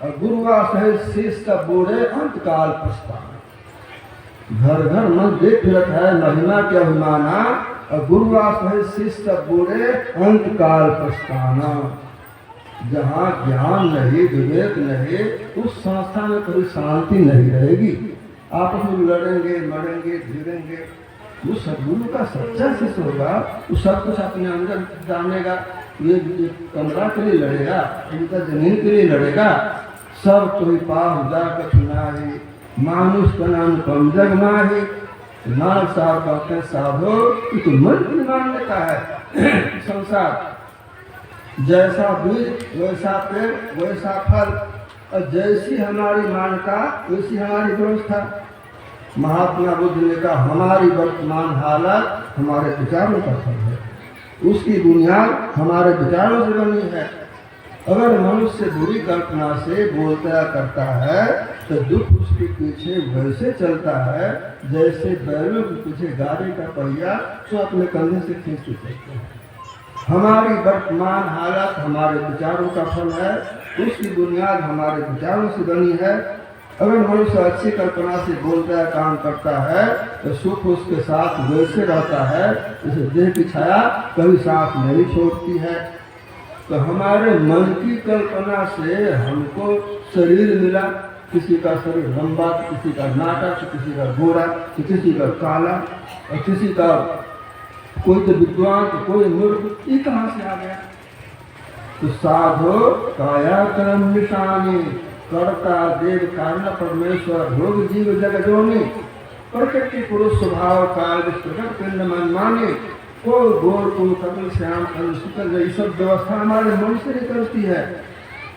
और गुरुआ सहित शीश का बोरे अंतकाल पछताना। घर घर मन देख फिरता है महिमा की अभिमाना, और गुरुआ सहित शीश का बोरे अंतकाल पछताना। जहाँ ज्ञान नहीं, विवेक नहीं, उस संस्था में कभी शांति नहीं रहेगी। आपस में लड़ेंगे, मरेंगे, भिड़ेंगे। वो सदगुरु का सच्चा शिष्य होगा, वो सब कुछ अपने अंदर जानेगा। ये कमरा के लिए लड़ेगा, इनका जमीन के लिए लड़ेगा, सब कोई पाप जा कठिना है, मानुष का नाम कम जग माही। नानक साहब कहते हैं साधो तो मन की मान्यता है। संसार जैसा बीज वैसा पेड़ वैसा फल, और जैसी हमारी मान्यता वैसी हमारी व्यवस्था। महात्मा बुद्ध ने कहा हमारी वर्तमान हालत हमारे विचारों का फल है, उसकी बुनियाद हमारे विचारों से बनी है। अगर मनुष्य बुरी कल्पना से बोलता करता है तो दुख उसके पीछे वैसे चलता है जैसे बैलों के पीछे गाड़ी का पहिया तो अपने कंधे से खींच के चलते हैं। हमारी वर्तमान हालत हमारे विचारों का फल है, उसकी बुनियाद हमारे विचारों से बनी है। अगर मनुष्य अच्छी कल्पना से बोलता है, काम करता है, तो सुख उसके साथ वैसे रहता है जैसे देह की छाया कभी साथ नहीं छोड़ती है। तो हमारे मन की कल्पना से हमको शरीर मिला, किसी का शरीर लंबा, किसी का नाटा, किसी का गोरा, किसी का काला, और किसी का कोई तो विद्वान तो कोई मूर्ख, ये कहाँ से आ गया? तो साधो काया कर्म निशानी कर्ता देव कारण परमेश्वर भोग जीव जग जोनी प्रकृति पुरुष स्वभाव काल प्रकट पिंड मन माने को गोर को कपिल श्याम अनुष्ठित, ये सब व्यवस्था हमारे मन से निकलती है।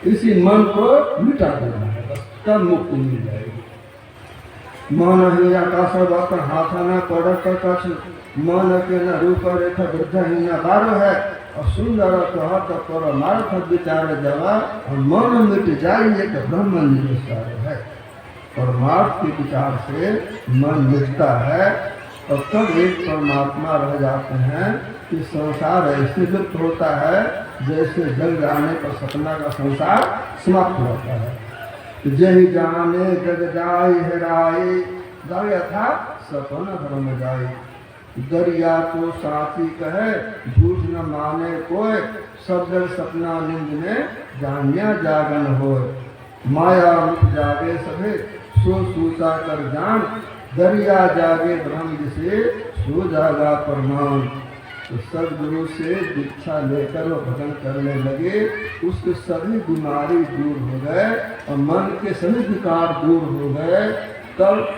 इसी मन को मिटा देना है, बस तब मुक्ति मिल जाएगी। मन ही आकाश बात हाथ न पड़ कछ मन के न रूप रेखा वृद्ध ही न बारो है और सुंदर कहत परमार्थ विचार जवा और मन मिट जाइए तो ब्रह्म निरसार है। परमार्थ के विचार से मन मिटता है और तब एक परमात्मा रह जाते हैं कि संसार ऐसे लुप्त होता है जैसे जल जाने पर सपना का संसार समाप्त होता है। जय जाने जग जाय हेराए जाय था सपन धर्म जाए दरिया को साथी कहे झूठ न माने कोय सब जल सपना निंद में जानिया जागन हो माया रूप जागे सभे सो सूता कर जान दरिया जागे ब्रह्म जिसे सो जागा परमान। तो सदगुरु से दीक्षा लेकर वो भजन करने लगे, उसके सभी बीमारी दूर हो गए और मन के सभी विकार दूर हो गए। तब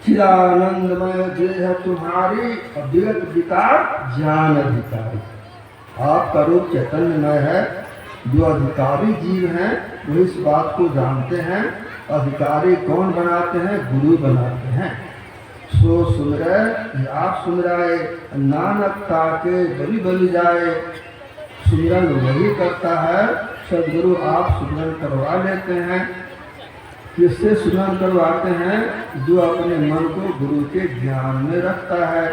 चिदानंदमय देह तुम्हारी और विगत विकार ज्ञान अधिकारी। आपका रूप चैतन्यमय है, जो अधिकारी जीव हैं वो इस बात को जानते हैं। अधिकारी कौन बनाते हैं? गुरु बनाते हैं। सो सुन रहे आप सुन रहे नानक ताके बलि बलि जाए, सुमिरन वही करता है। सदगुरु आप सुमिरन करवा लेते हैं। किससे सुमिरन करवाते हैं? जो अपने मन को गुरु के ज्ञान में रखता है।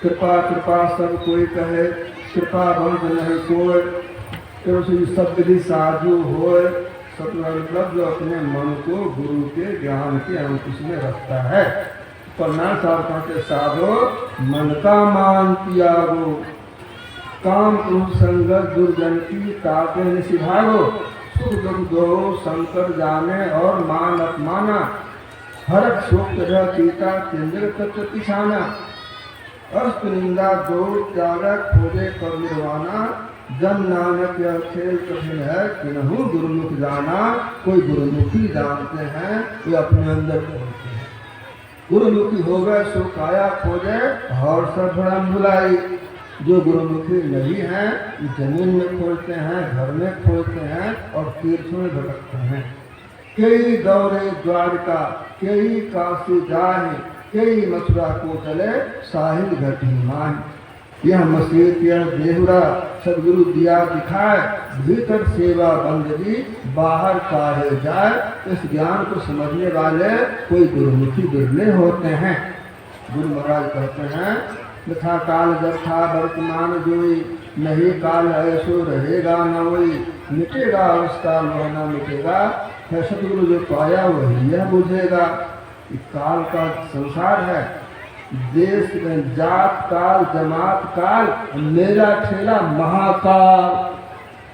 कृपा कृपा सब कोई कहे कृपा बंद नहीं कोई, तो सब विधि साधु होए। मतलब जो अपने मन को गुरु के ज्ञान के अंकुश में रखता है। प्रणाम साहब कहते साधो मन का मान त्यागो काम क्रोध संगत दुर्जन की ताके निभागो सुख दुख दो शंकर जाने और मान अपमाना हरक शोक रह पीता केंद्र तत्व पिछाना अस्त निंदा दो त्यागक खोजे कर निर्वाणा जन नानक यह खेल कठिन है कि नहीं गुरुमुख जाना। कोई गुरुमुखी जानते हैं वे अपने अंदर खोलते हैं। गुरुमुखी हो गए सो काया खोजे और सब भ्रम भुलाई। जो गुरुमुखी नहीं है जमीन में खोलते हैं, घर में खोलते हैं और तीर्थों में भटकते हैं। कई दौरे द्वारका कई काशी जाए कई मथुरा को चले साहिल घटी मान। यह मसीह यह देहुरा सदगुरु दिया दिखाए भीतर सेवा बंदगी बाहर काहे जाए। इस ज्ञान को समझने वाले कोई गुरुमुखी बिरले होते हैं। गुरु महाराज कहते हैं यथा काल जब था वर्तमान जोई नहीं काल ऐसो रहेगा न वही मिटेगा अवस्था वह न मिटेगा। है सदगुरु जो पाया वही यह बुझेगा। काल का संसार है, देश में जात काल जमात काल मेला ठेला महाकाल।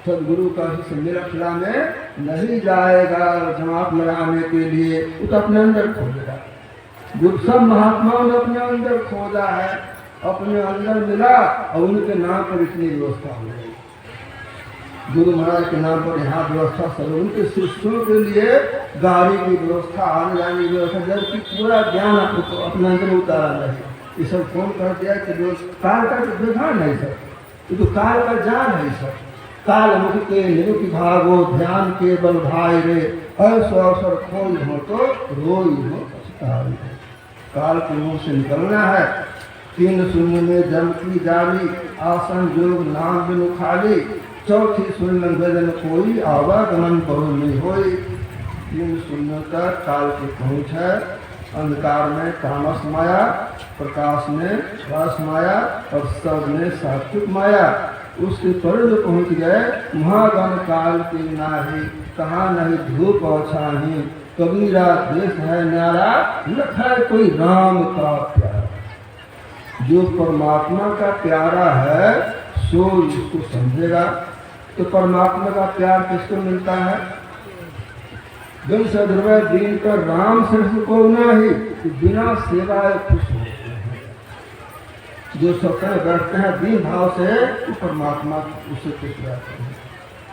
सदगुरु का से मेला ठेला में नहीं जाएगा जमात लगाने के लिए, वो तो अपने अंदर खोजेगा। गुरु सब महात्माओं ने अपने अंदर खोजा है, अपने अंदर मिला और उनके नाम पर इतनी व्यवस्था हो गई। गुरु महाराज के नाम पर यहाँ व्यवस्था सब उनके शिष्यों के लिए गाड़ी की व्यवस्था आने जाने की व्यवस्था, जबकि पूरा ज्ञान आपको अपने अंदर उतारा नहीं। ये सब कौन कर दिया कि जो काल का तो विधान नहीं सर, ये तो काल का जान है सर। काल मुख के निरुक भागो ध्यान के बल भाई रे ऐसो अवसर खोई हो तो रोई हो पछताई। काल के मुंह से निकलना है। 3 शून्य में जम की जाली आसन योग नाम बिनु खाली चौथी सुन भजन कोई आवागमन बहु नहीं होई। तीन सुनकर काल की पहुँच है। अंधकार में तामस माया, प्रकाश में श्वास माया और सब में सात्विक माया। उसके पर जो पहुँच गए महागण काल की नाही, कहाँ नहीं धूप और छाही। कबीरा देश है न्यारा, लिखा है कोई राम का प्यारा। जो परमात्मा का प्यारा है सो इसको समझेगा। तो परमात्मा का प्यार किसको मिलता है? दिन सदृवय दीन पर राम सिर्फ को नहीं, बिना सेवाए खुश होते हैं। जो सत्संग बैठते हैं दीन भाव से, तो परमात्मा उसे खुश रहते हैं।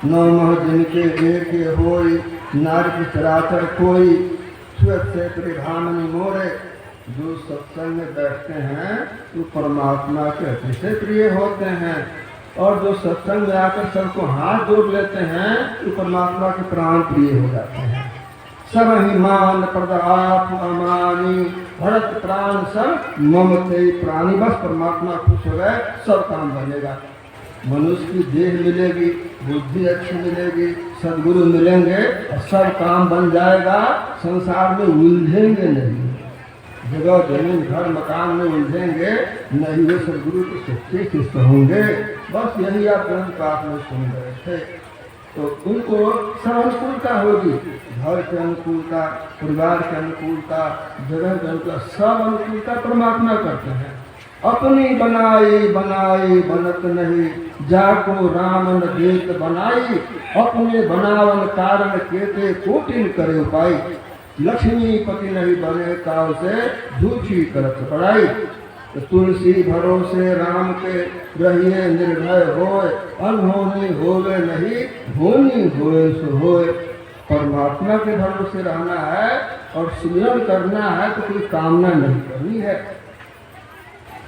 नौमह जिनके एक होई, नारी की चराचर कोई, स्वेत से परिधामनि मोरे। जो सत्संग में बैठते हैं तो परमात्मा के अतिशय प्रिय होते हैं। और जो सत्संग में आकर सबको हाथ जोड़ लेते हैं तो परमात्मा के प्राण प्रिय हो जाते हैं। सब ही मान प्रदाप अमानी, भरत प्राण सब ममते प्राणी। बस परमात्मा खुश हो गए, सब काम बनेगा। मनुष्य की देह मिलेगी, बुद्धि अच्छी मिलेगी, सदगुरु मिलेंगे और सब काम बन जाएगा। संसार में उलझेंगे नहीं, जगह जमीन घर मकान में उलझेंगे नहीं, वे सदगुरु के सच्चे शिष्य होंगे। बस यही आप ग्रंथ पाठ में सुन रहे थे। तो उनको सब अनुकूलता होगी, घर की अनुकूलता, परिवार की अनुकूलता, जगह की अनुकूलता, सब अनुकूलता परमात्मा करते हैं। अपनी बनाई बनाई बनत नहीं, जाको राम न देत बनाई। अपने बनावन कारण केते कोटिन करे उपाय। लक्ष्मी पति नहीं बने काल से, झूठी करत पढ़ाई। तो तुलसी भरोसे राम के रहिए निर्भय होए। अनहोनी होवे नहीं, होनी होए सो होए। परमात्मा के भरोसे रहना है और सुमिरन करना है, तो कोई कामना नहीं करनी है।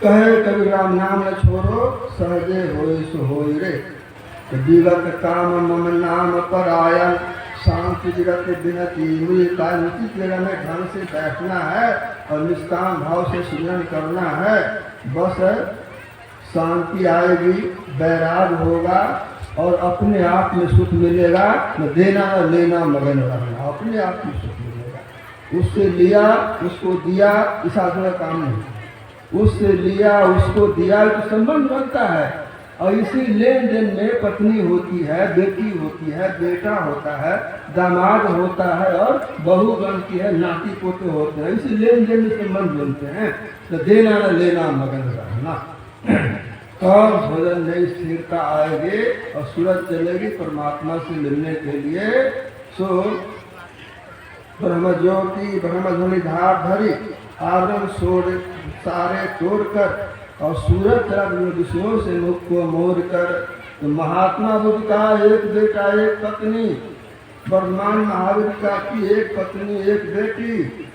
कहे कभी राम नाम न छोड़ो, सहजे होए सो होए रे। तो विगत काम मम नाम पर आया, शांति जगत बिनती मिलता। निश्चित जगह में ढंग से बैठना है और निष्काम भाव से सुमिरन करना है। बस शांति आएगी, वैराग होगा और अपने आप में सुख मिलेगा। न देना न लेना, मगन रहना, अपने आप में सुख मिलेगा। उससे लिया उसको दिया, इस आदमी का काम नहीं। उससे लिया उसको दिया, तो संबंध बनता है। और इसी लेन देन में पत्नी होती है, बेटी होती है, बेटा होता है, दामाद होता है और बहू बनती है, नाती पोते होते हैं। इसी लेन देन में संबंध बनते हैं। तो देना न लेना, मगन रहना। और भजन में स्थिरता आएगी और सूरज चलेगी परमात्मा से मिलने के लिए। सो ब्रह्म ज्योति ब्रह्म ध्वनि धार धरी, आवरण सारे तोड़ कर और सूरज तरफ विषयों से मुख को मोड़ कर। तो महात्मा बुद्ध का एक बेटा एक पत्नी, वर्तमान महावीर का की एक पत्नी एक बेटी,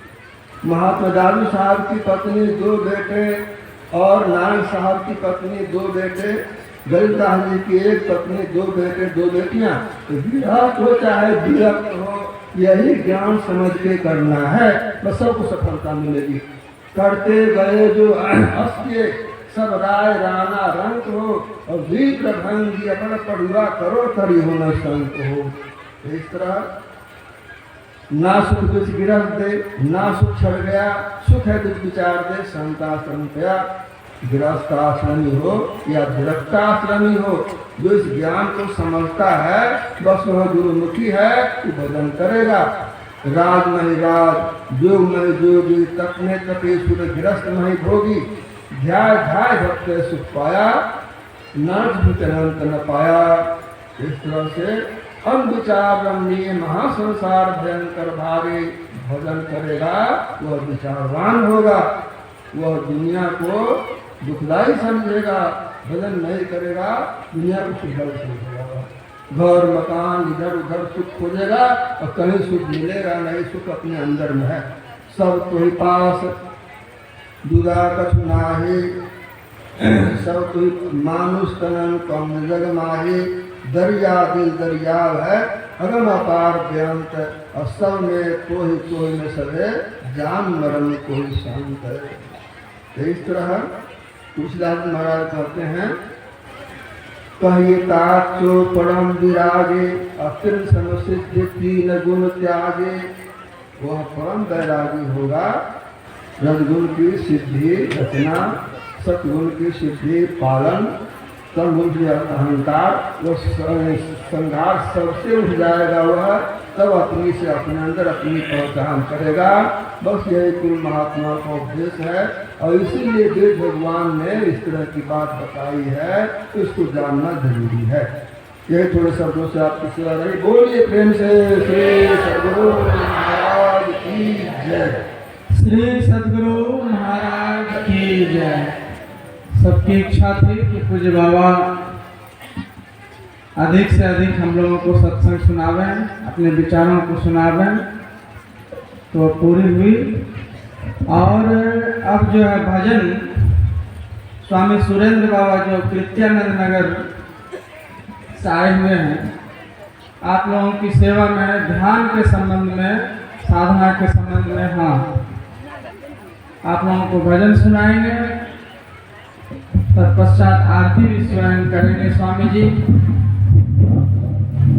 महात्मा दादू साहब की पत्नी दो बेटे और नारायण साहब की पत्नी दो बेटे, गरीबदास जी की एक पत्नी दो बेटे दो बेटियां। तो गृहस्थ हो चाहे विरक्त हो, यही ज्ञान समझ के करना है, बस सबको सफलता मिलेगी। करते गए जो अस्के सब राय राना रंग हो, और विप्र भंगी अपन पड़ुआ करो करी हो न संत हो। इस तरह ना सुख दुख गिरफ दे, ना सुख छड़ गया, सुख है दुख विचार दे। संताश्रम गया, गृहस्थाश्रमी हो या दृष्टाश्रमी हो, जो इस ज्ञान को समझता है बस वह गुरुमुखी है, कि भजन करेगा। राज मही राज, जोग मही जोगी, तपने तपे सुर गृहस्थ मही भोगी। ध्याय ध्याय भक्त सुख पाया, नाथ अंत न पाया। इस तरह से अविचार रमणीय महासंसार भयंकर भारी। भजन करेगा वह विचारवान होगा, वह दुनिया को दुखदाई समझेगा। भजन नहीं करेगा दुनिया को सुखदाई समझेगा। घर मकान इधर उधर सुख खोजेगा और कहीं सुख मिलेगा नहीं, सुख अपने अंदर में है। सब तो ही पास दुरा कछु नाही, सब तो मानुष तनन कम जग माही। दरिया दिल दरियाव है, अगम अपार बेअंत, और सब में कोई में सभे, जान मरण कोई शांत है। तो इस तरह तुलसीदास महाराज कहते हैं कहिए ताचो परम विरागे अत्यंत समसिद्धि तीन गुण त्यागे। वह परम वैरागी होगा रजगुण की सिद्धि रचना, सतगुण की सिद्धि पालन, तमगुण की अहंकार, वह संघार सबसे उठ जाएगा वह, तब अपनी से अपने अंदर अपनी पहचान करेगा। बस यही कुल महात्मा का उपदेश है और इसीलिए वेद भगवान ने इस तरह की बात बताई है, तो इसको जानना जरूरी है। यही थोड़े शब्दों से आपकी सेवा रही। बोलिए प्रेम से श्री सद्गुरु महाराज की जय। श्री सद्गुरु महाराज की जय। सबकी इच्छा थी कि पूज्य बाबा अधिक से अधिक हम लोगों को सत्संग सुनावें, अपने विचारों को सुनावें, तो पूरी हुई। और अब जो है भजन स्वामी सुरेंद्र बाबा जो कृत्यानंद नगर से आए हुए हैं, आप लोगों की सेवा में ध्यान के संबंध में, साधना के संबंध में, हाँ, आप लोगों को भजन सुनाएंगे, तत्पश्चात आरती भी स्वयं करेंगे स्वामी जी।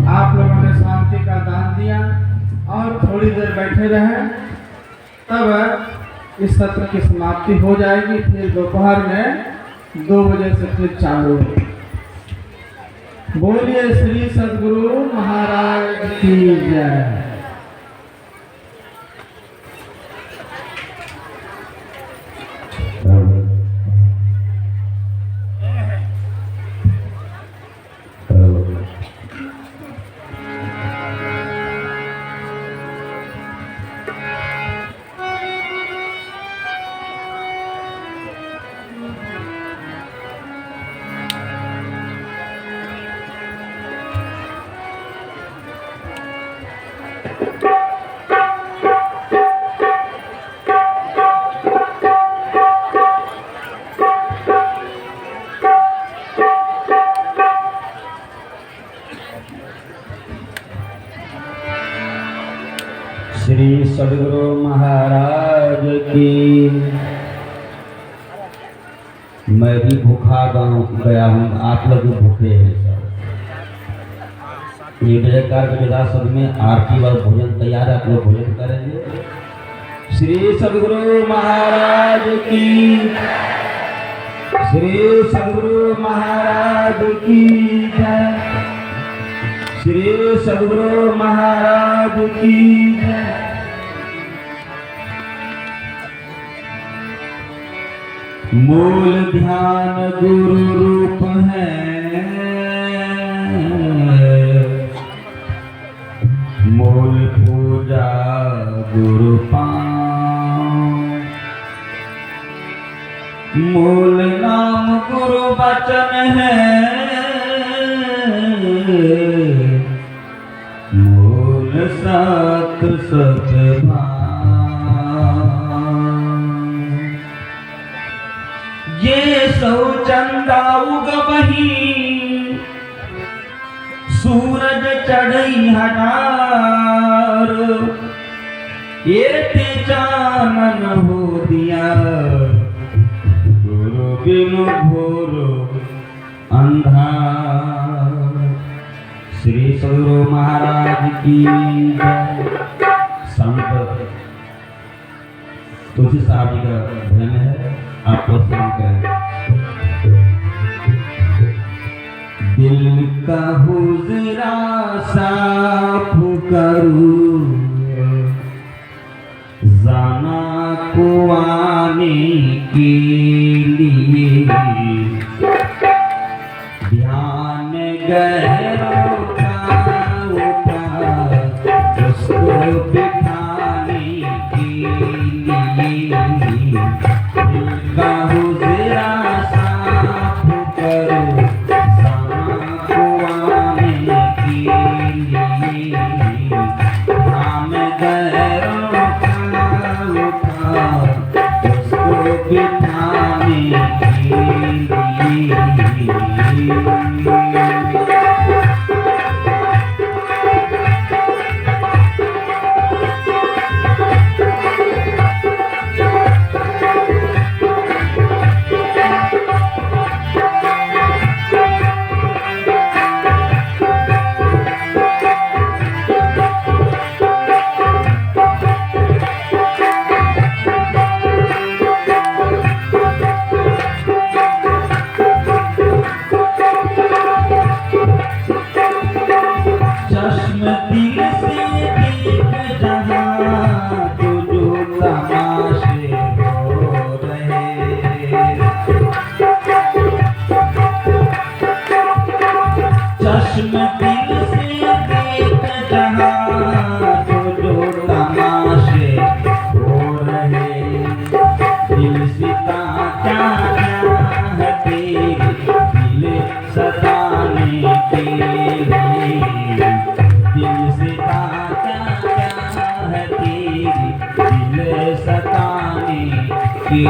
आप लोगों ने शांति का दान दिया और थोड़ी देर बैठे रहे, तब इस सत्र की समाप्ति हो जाएगी। फिर दोपहर में 2 बजे से फिर चालू होगी। बोलिए श्री सद्गुरु महाराज की जय। श्री सद्गुरु महाराज की। मैं भी भूखा गया हूँ, आप लोग भी भूखे हैं सब। ये जयकार के विदा सब में आरती व भोजन तैयार है, आप लोग भोजन करेंगे। श्री सद्गुरु महाराज की, श्री सद्गुरु महाराज की जय, श्री सद्गुरु महाराज की जय। मूल ध्यान गुरु रूप है, मूल पूजा गुरु पांव, मूल नाम गुरु वचन है, मूल सत सतभाव। ये सौ चंदा उगबही, सूरज चढ़ई हटार, ये ते चानन हो दिया, गुरु बिनु घोर अंधार। श्री सद्गुरु महाराज की जय। संत तुलसी साहब जी का भजन है, आप पसंद करें। दिल का हुजरा साफ करूं, जाना को आने के लिए, ध्यान गहरों का उठा, उसको बिठाने के लिए। दिल का हुजरा साफ करो, जाना को आने के लिए, ध्यान गहरों का उठा, उसको बिठाने के लिए। के लिए